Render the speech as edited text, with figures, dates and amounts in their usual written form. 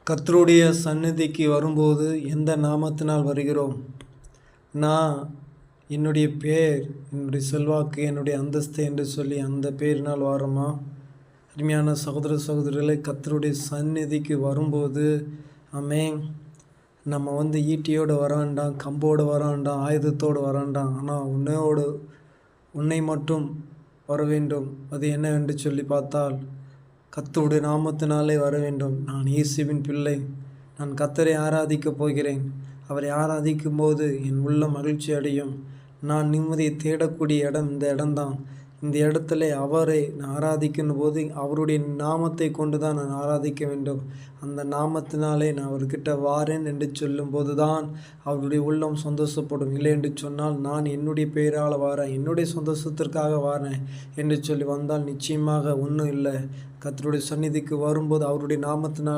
கர்த்தருடைய சந்நிதிக்கு வரும்போது எந்த நாமத்தினால் வருகிறோம்? நான் என்னுடைய பேர், என்னுடைய செல்வாக்கு, என்னுடைய அந்தஸ்து என்று சொல்லி அந்த பேரினால் வாரோமா? அருமையான சகோதர சகோதரிகளை, கர்த்தருடைய சந்நிதிக்கு வரும்போது ஆமென், நம்ம ஈட்டியோடு வராண்டாம், கம்போடு வராண்டாம், ஆயுதத்தோடு வராண்டாம். ஆனால் உன்னை மட்டும் வர வேண்டும். அது என்னவென்று சொல்லி பார்த்தால், கர்த்தருடைய நாமத்தினாலே வர வேண்டும். நான் இயேசுவின் பிள்ளை. நான் கர்த்தரை ஆராதிக்கப் போகிறேன். அவரை ஆராதிக்கும் போது என் உள்ளம் மகிழ்ச்சி அடையும். நான் நிம்மதியை தேடக்கூடிய இடம் இந்த இடம்தான். இந்த இடத்துல அவரை நான் ஆராதிக்கும் போது அவருடைய நாமத்தை கொண்டு தான் நான் ஆராதிக்க வேண்டும். அந்த நாமத்தினாலே நான் அவர்கிட்ட வாரேன் என்று சொல்லும்போது தான் அவருடைய உள்ளம் சந்தோஷப்படும். இல்லை என்று சொன்னால், நான் என்னுடைய பெயரால் வாரேன், என்னுடைய சந்தோஷத்திற்காக வாரேன் என்று சொல்லி வந்தால் நிச்சயமாக ஒன்றும் இல்லை. கர்த்தருடைய சந்நிதிக்கு வரும்போது அவருடைய நாமத்தினால்